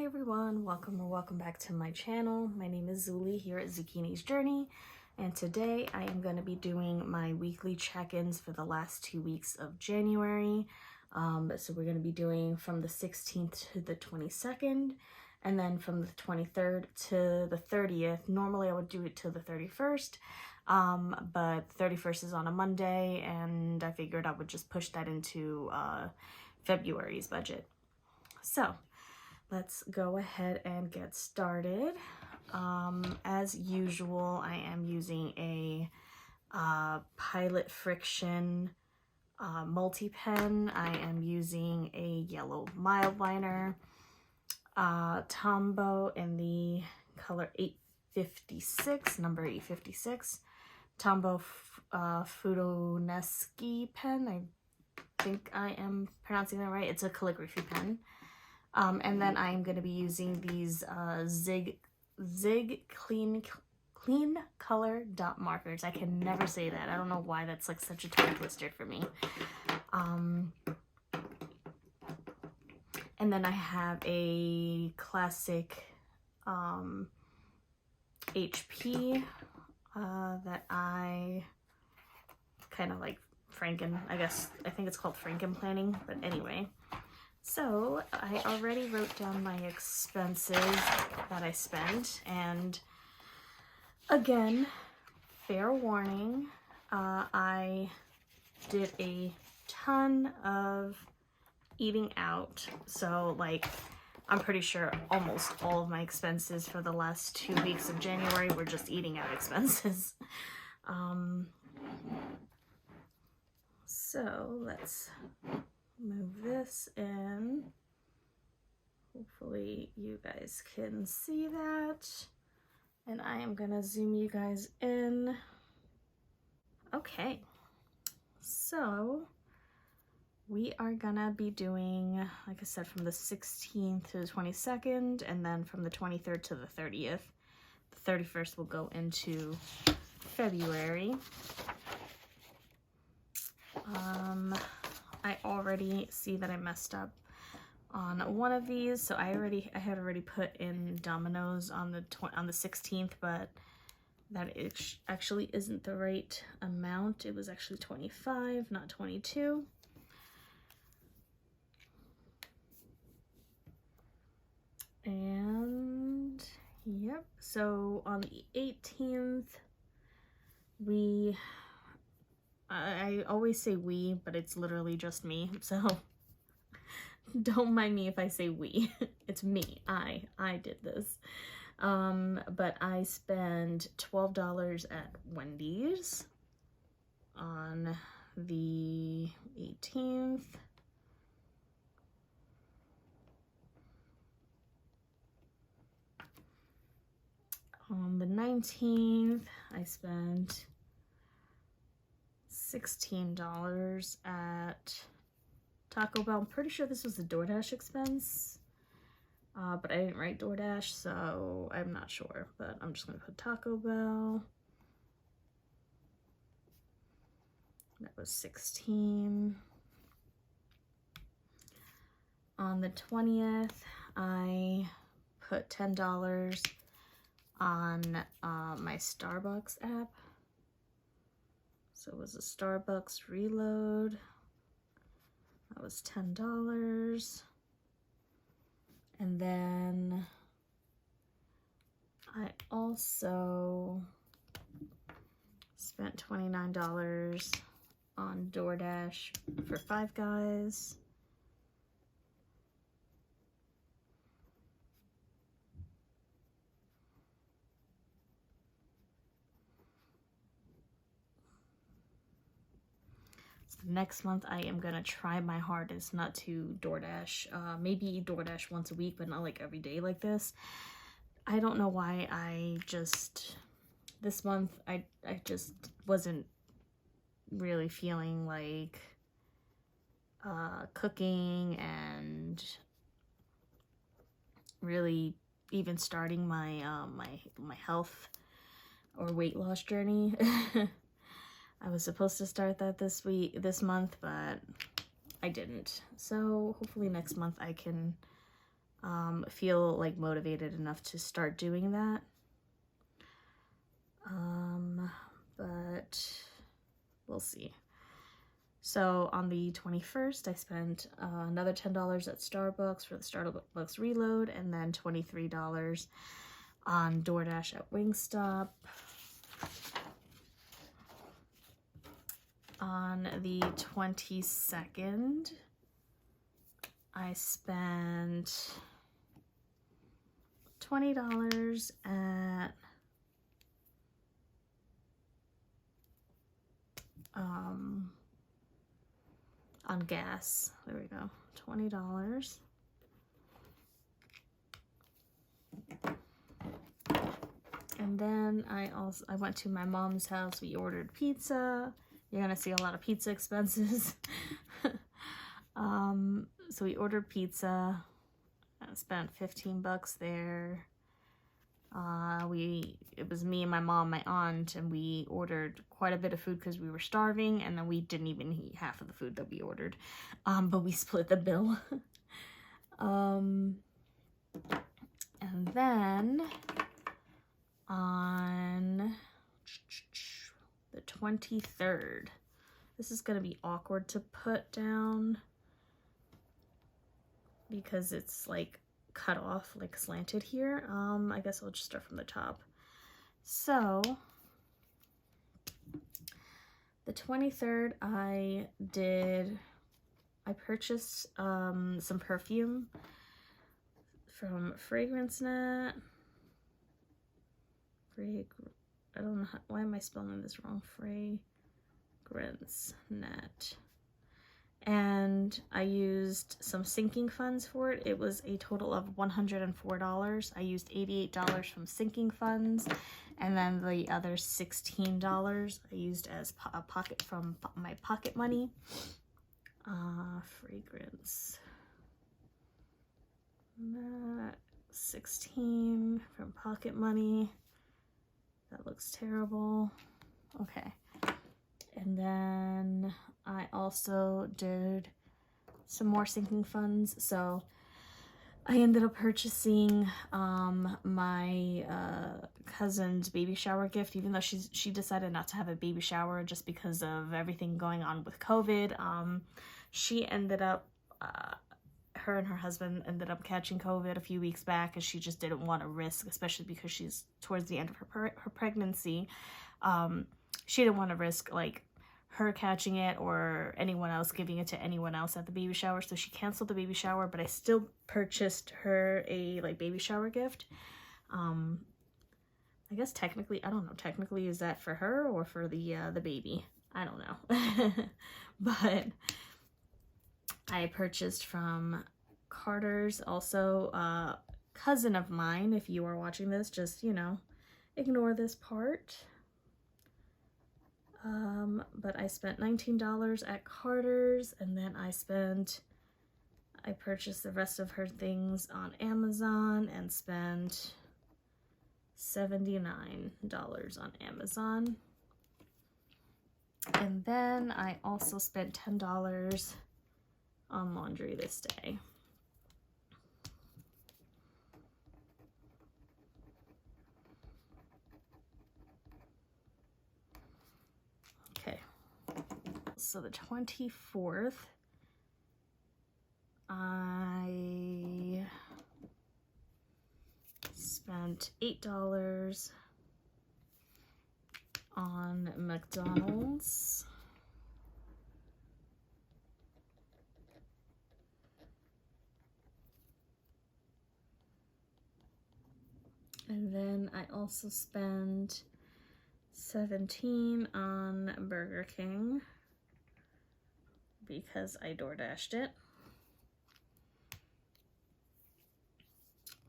Hi everyone, welcome back to my channel. My name is Zuli here at Zucchini's Journey, and today I am going to be doing my weekly check-ins for the last 2 weeks of January. So we're going to be doing from the 16th to the 22nd, and then from the 23rd to the 30th. Normally I would do it till the 31st, but 31st is on a Monday, and I figured I would just push that into February's budget. So let's go ahead and get started. As usual, I am using a Pilot Friction multi-pen. I am using a yellow mild liner, Tombow in the color 856, number 856, Tombow Fudoneski pen. I think I am pronouncing that right. It's a calligraphy pen. And then I'm going to be using these Zig Clean Color dot markers. I can never say that. I don't know why that's like such a tongue twister for me. And then I have a classic HP that I kind of like I think it's called Franken planning, but anyway. So I already wrote down my expenses that I spent, and again, fair warning, I did a ton of eating out. So like, I'm pretty sure almost all of my expenses for the last 2 weeks of January were just eating out expenses. So let's move this in. Hopefully you guys can see that. And I am gonna zoom you guys in. Okay, so we are gonna be doing, like I said, from the 16th to the 22nd, and then from the 23rd to the 30th. The 31st will go into February. I already see that I messed up on one of these, so I had already put in Domino's on the 16th, but that actually isn't the right amount. It was actually 25, not 22. And yep, so on the 18th, I always say we, but it's literally just me, so don't mind me if I say we. It's me. I did this. But I spent $12 at Wendy's on the 18th. On the 19th, I spent $16 at Taco Bell. I'm pretty sure this was the DoorDash expense, but I didn't write DoorDash, so I'm not sure, but I'm just gonna put Taco Bell. That was 16. On the 20th, I put $10 on my Starbucks app. So it was a Starbucks reload. That was $10. And then I also spent $29 on DoorDash for Five Guys. Next month, I am gonna try my hardest not to DoorDash. Maybe DoorDash once a week, but not like every day like this. I don't know why this month, I just wasn't really feeling like cooking and really even starting my my health or weight loss journey. I was supposed to start that this month, but I didn't. So hopefully next month I can feel like motivated enough to start doing that. But we'll see. So on the 21st, I spent another $10 at Starbucks for the Starbucks reload, and then $23 on DoorDash at Wingstop. On the 22nd, I spent $20 at on gas. There we go. $20. And then I went to my mom's house. We ordered pizza. You're gonna see a lot of pizza expenses. So we ordered pizza. I spent $15 there. It was me and my mom, my aunt, and we ordered quite a bit of food because we were starving, and then we didn't even eat half of the food that we ordered. But we split the bill. And then on the 23rd, this is gonna be awkward to put down because it's like cut off, like slanted here. I guess I'll just start from the top. So the 23rd, I purchased some perfume from FragranceNet. I don't know why am I spelling this wrong? FragranceNet. And I used some sinking funds for it. It was a total of $104. I used $88 from sinking funds, and then the other $16 I used as a pocket from my pocket money. Fragrance. 16 from pocket money. That looks terrible. Okay. And then I also did some more sinking funds. So I ended up purchasing my cousin's baby shower gift, even though she decided not to have a baby shower just because of everything going on with COVID. She ended up, her and her husband ended up catching COVID a few weeks back, and she just didn't want to risk, especially because she's towards the end of her pregnancy. She didn't want to risk like her catching it or anyone else giving it to anyone else at the baby shower, so she canceled the baby shower, but I still purchased her a like baby shower gift. I guess technically, I don't know, technically is that for her or for the baby? I don't know. But I purchased from Carter's, also cousin of mine. If you are watching this, just, you know, ignore this part. But I spent $19 at Carter's, and then I purchased the rest of her things on Amazon and spent $79 on Amazon. And then I also spent $10 on laundry this day. Okay, so the 24th, I spent $8 on McDonald's. And then I also spent $17 on Burger King because I DoorDashed it.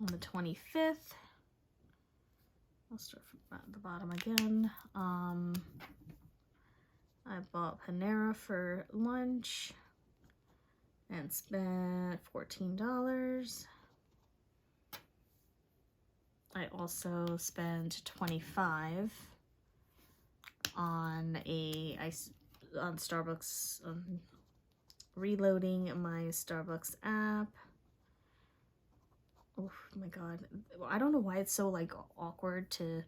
On the 25th, I'll start from the bottom again. I bought Panera for lunch and spent $14. I also spent $25 on Starbucks, reloading my Starbucks app. Oh my god. I don't know why it's so like awkward to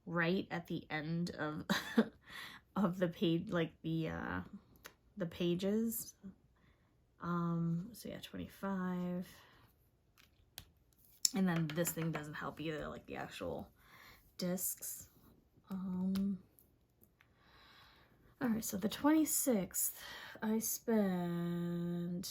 write at the end of of the page, like the pages. So yeah, 25. And then this thing doesn't help either, like the actual discs. All right, so the 26th, I spent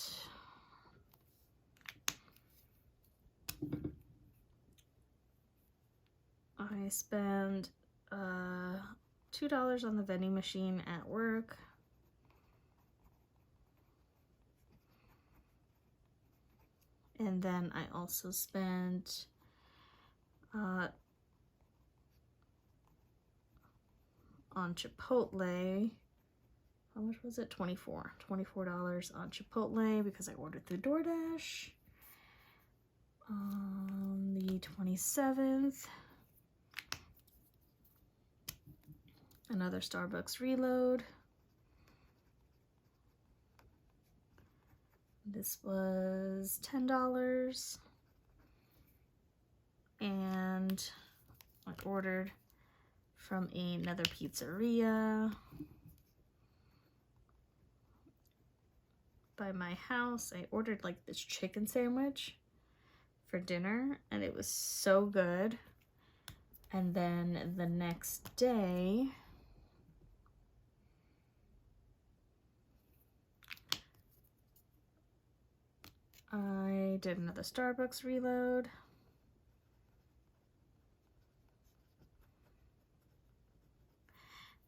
$2 on the vending machine at work. And then I also spent on Chipotle. How much was it? $24 on Chipotle because I ordered through DoorDash. On the 27th, another Starbucks reload. This was $10. And I ordered from another pizzeria by my house. I ordered like this chicken sandwich for dinner and it was so good. And then the next day, I did another Starbucks reload.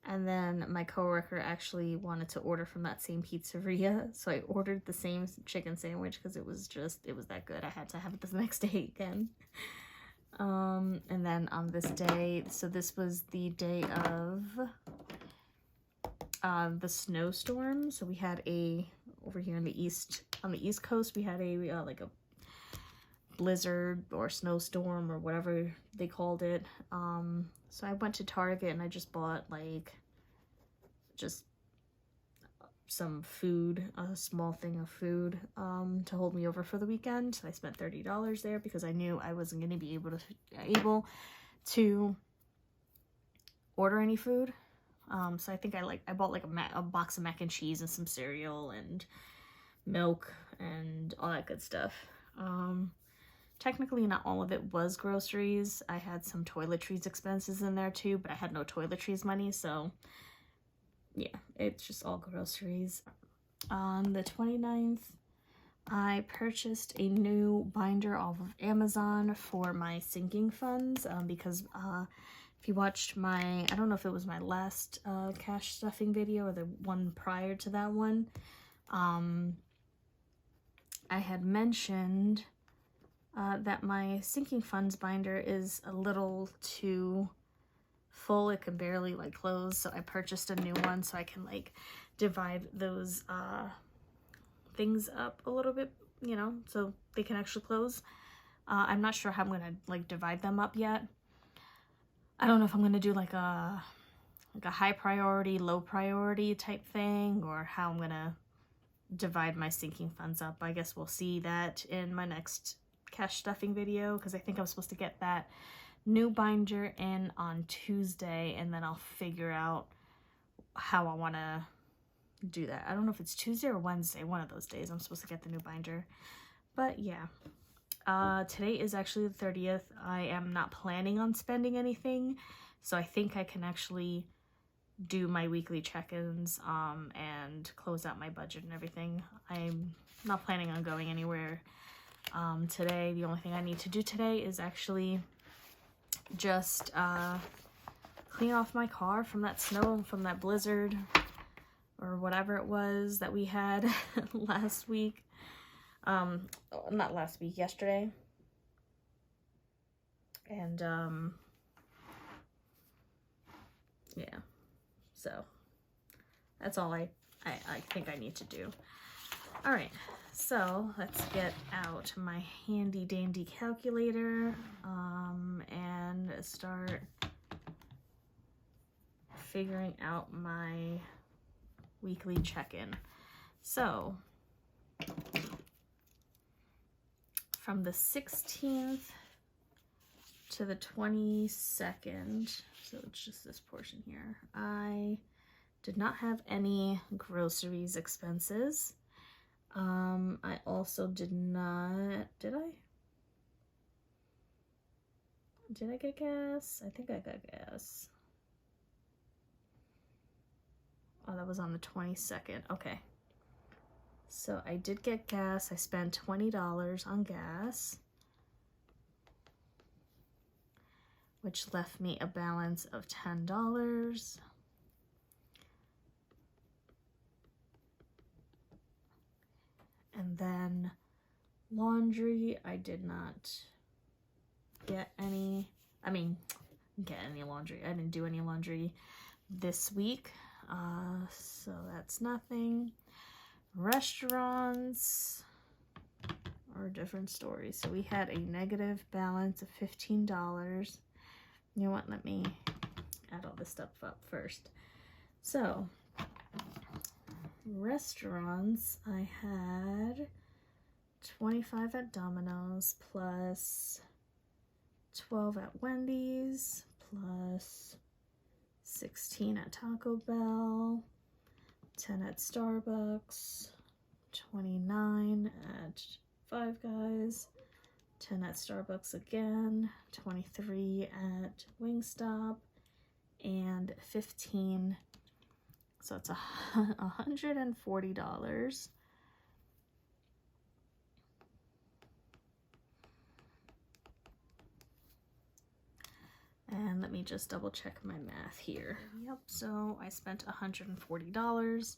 And then my coworker actually wanted to order from that same pizzeria, so I ordered the same chicken sandwich because it was that good. I had to have it the next day again. And then on this day, so this was the day of the snowstorm. So we had over here on the East Coast, we had like a blizzard or snowstorm or whatever they called it. So I went to Target and I just bought like just some food, a small thing of food to hold me over for the weekend. So I spent $30 there because I knew I wasn't going to be able to order any food. So I think I bought like a box of mac and cheese and some cereal and milk and all that good stuff. Technically not all of it was groceries. I had some toiletries expenses in there too, but I had no toiletries money, so yeah, it's just all groceries. On the 29th, I purchased a new binder off of Amazon for my sinking funds because if you watched I don't know if it was my last cash stuffing video or the one prior to that one, I had mentioned that my sinking funds binder is a little too full. It can barely like close, so I purchased a new one so I can like divide those things up a little bit, you know, so they can actually close. I'm not sure how I'm gonna like divide them up yet. I don't know if I'm gonna do like a high priority, low priority type thing, or how I'm gonna divide my sinking funds up. I guess we'll see that in my next cash stuffing video, because I think I'm supposed to get that new binder in on Tuesday, and then I'll figure out how I want to do that. I don't know if it's Tuesday or Wednesday, one of those days I'm supposed to get the new binder. But yeah, today is actually the 30th. I am not planning on spending anything, so I think I can actually do my weekly check-ins and close out my budget and everything. I'm not planning on going anywhere today. The only thing I need to do today is actually just clean off my car from that snow, from that blizzard or whatever it was that we had last week. Not last week, yesterday. And yeah, so that's all I think I need to do. All right, so let's get out my handy dandy calculator and start figuring out my weekly check-in. So from the 16th to the 22nd, so it's just this portion here, I did not have any groceries expenses. I also did not, did I get gas? I think I got gas. Oh, that was on the 22nd. Okay. So I did get gas. I spent $20 on gas, which left me a balance of $10. And then laundry, I did not get any, get any laundry. I didn't do any laundry this week, so that's nothing. Restaurants are a different story. So we had a negative balance of $15. You know what, let me add all this stuff up first. So restaurants, I had 25 at Domino's plus 12 at Wendy's plus 16 at Taco Bell, 10 at Starbucks, 29 at Five Guys, 10 at Starbucks again, 23 at Wingstop, and 15. So it's $140. And let me just double check my math here. Yep, so I spent $140.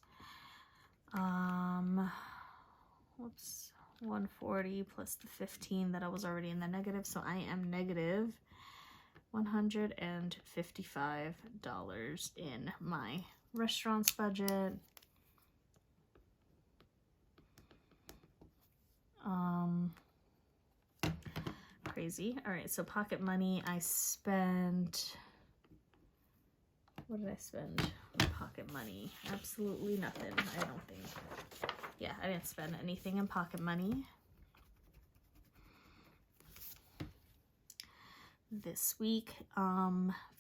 Whoops, 140 plus the 15 that I was already in the negative, so I am negative $155 in my restaurants budget. Crazy. All right, so pocket money, I spent, what did I spend on pocket money? Absolutely nothing, I don't think. Yeah, I didn't spend anything in pocket money this week.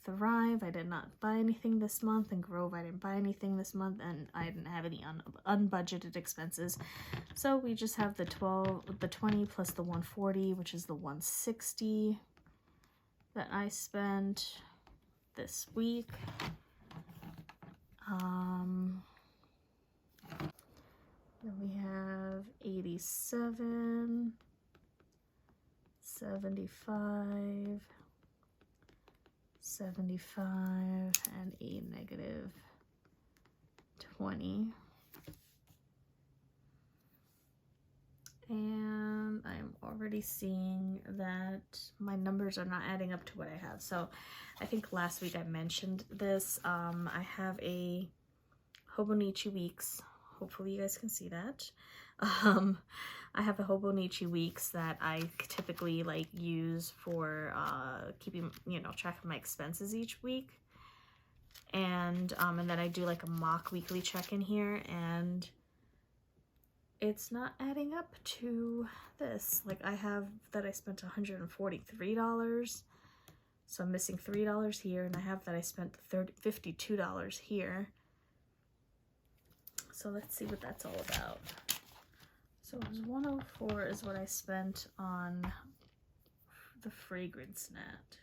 Thrive, I did not buy anything this month, and Grove, I didn't buy anything this month, and I didn't have any unbudgeted expenses. So we just have the 20 plus the 140, which is the 160 that I spent this week. Then we have 87, 75, 75, and a negative 20. And I'm already seeing that my numbers are not adding up to what I have. So I think last week I mentioned this. I have a Hobonichi Weeks. Hopefully you guys can see that. I have a Hobonichi Weeks that I typically like use for keeping, track of my expenses each week. And then I do like a mock weekly check-in here, and it's not adding up to this. Like I have that I spent $143, so I'm missing $3 here, and I have that I spent $52 here. So let's see what that's all about. So it was 104 is what I spent on the fragrance net,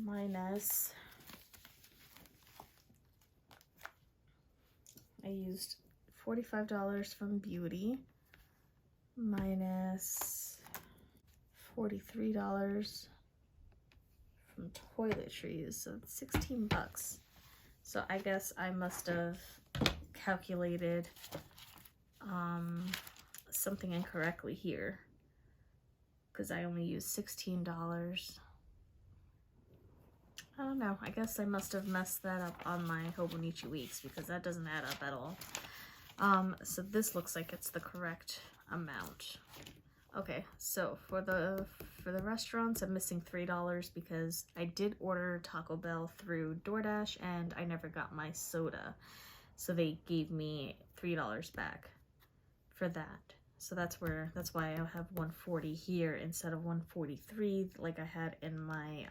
minus I used $45 from beauty, minus $43 from toiletries, so it's 16 bucks. So I guess I must have calculated something incorrectly here, because I only used $16. I don't know, I guess I must have messed that up on my Hobonichi Weeks, because that doesn't add up at all. So this looks like it's the correct amount. Okay, so for the restaurants, I'm missing $3 because I did order Taco Bell through DoorDash and I never got my soda. So they gave me $3 back for that. So that's why I have 140 here instead of 143 like I had in my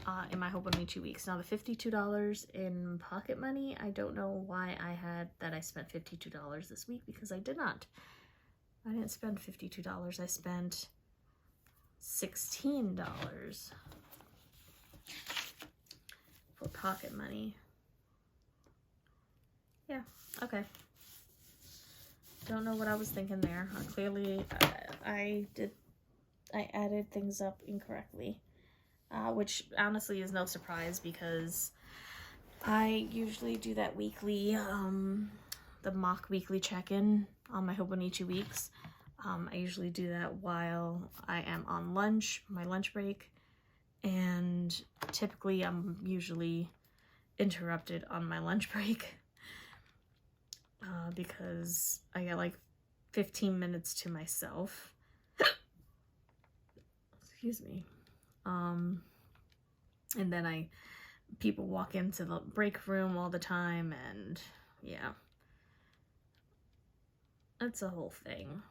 Hobonichi weeks. Now the $52 in pocket money, I don't know why I spent $52 this week, because I did not. I didn't spend $52. I spent $16 for pocket money. Yeah, okay. Don't know what I was thinking there. Clearly, I added things up incorrectly, which honestly is no surprise, because I usually do that weekly, the mock weekly check-in on my Hobonichi weeks. I usually do that while I am on my lunch break, and typically I'm usually interrupted on my lunch break because I get like 15 minutes to myself. Excuse me. And then people walk into the break room all the time, and yeah, that's a whole thing.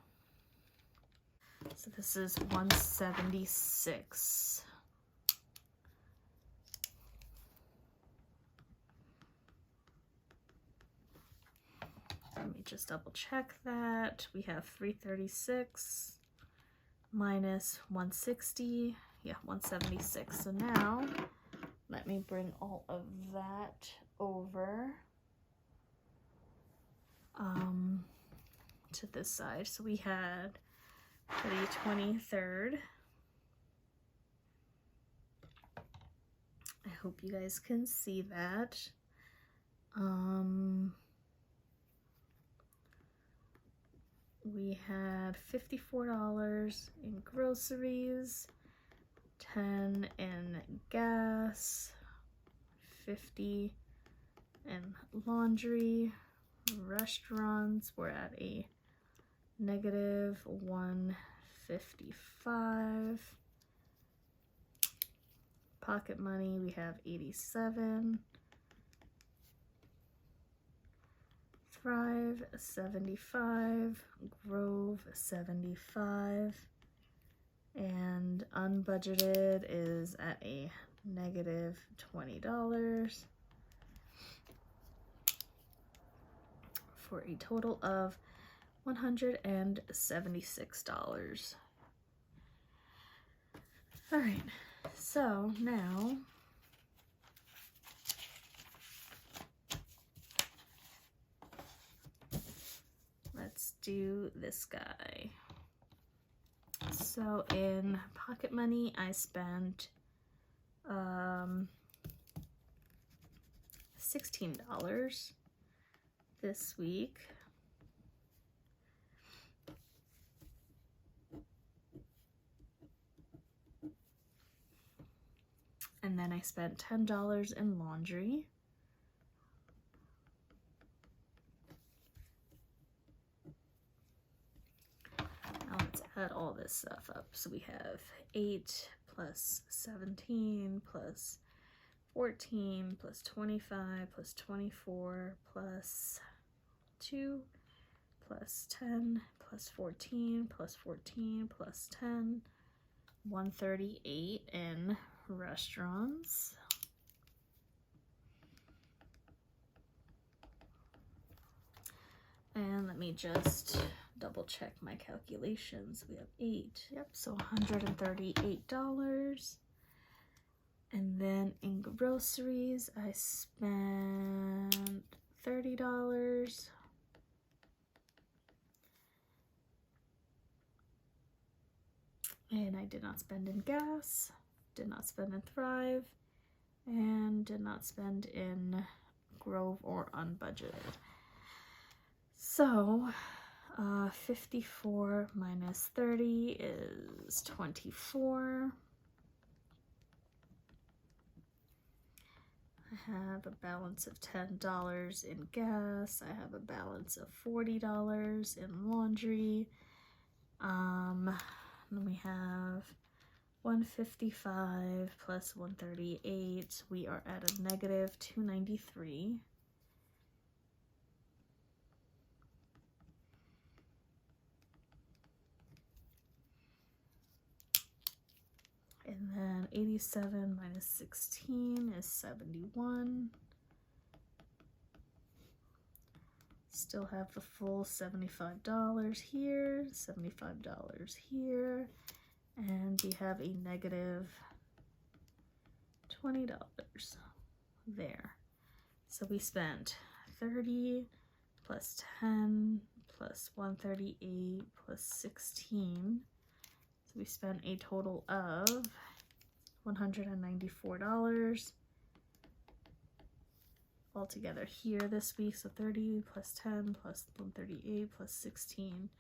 So this is 176. Let me just double check that. We have 336 minus 160. Yeah, 176. So now let me bring all of that over to this side. So we had for the 23rd. I hope you guys can see that. We had $54 in groceries, 10 in gas, 50 in laundry. Restaurants were at a negative 155. Pocket money, we have 87. Thrive 75, Grove 75, and unbudgeted is at a negative $20 for a total of $176. All right, so now let's do this guy. So in pocket money, I spent $16 this week. And then I spent $10 in laundry. Now let's add all this stuff up. So we have 8 plus 17 plus 14 plus 25 plus 24 plus 2 plus 10 plus 14 plus 14 plus 10, 138 in restaurants. And let me just double check my calculations. We have 8. Yep, so $138. And then in groceries, I spent $30. And I did not spend in gas, did not spend in Thrive, and did not spend in Grove or unbudgeted. So 54 minus 30 is 24. I have a balance of $10 in gas. I have a balance of $40 in laundry. Then we have 155 plus 138, we are at a negative 293. And then 87 minus 16 is 71. Still have the full $75 here, $75 here, and we have a negative $20 there. So we spent 30 plus 10 plus 138 plus 16. So we spent a total of $194 altogether here this week. So 30 plus 10 plus 138 plus 16.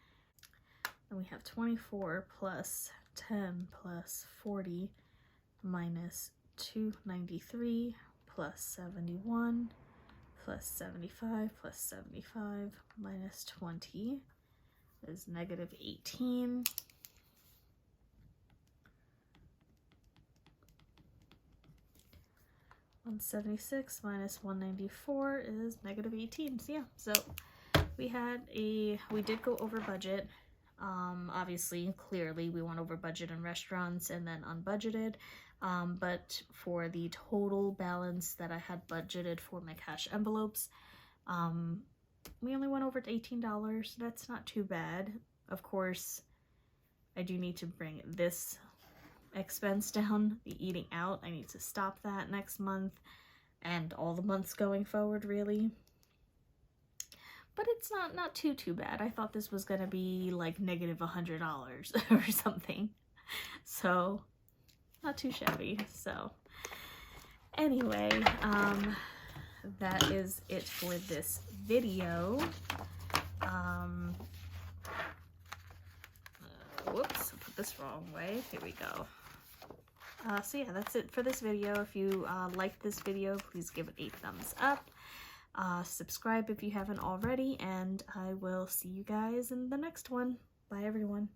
And we have 24 plus 10 plus 40 minus 293 plus 71 plus 75 plus 75 minus 20 is negative 18. $176 minus 194 is negative 18. So yeah, so we did go over budget. Obviously, clearly we went over budget in restaurants and then unbudgeted. But for the total balance that I had budgeted for my cash envelopes, we only went over to $18. That's not too bad. Of course, I do need to bring this expense down, the eating out. I need to stop that next month and all the months going forward, really. But it's not too bad. I thought this was gonna be like negative $100 or something, so not too shabby. So anyway, that is it for this video. Whoops, I put this wrong way. Here we go. So yeah, that's it for this video. If you liked this video, please give it a thumbs up. Subscribe if you haven't already, and I will see you guys in the next one. Bye, everyone.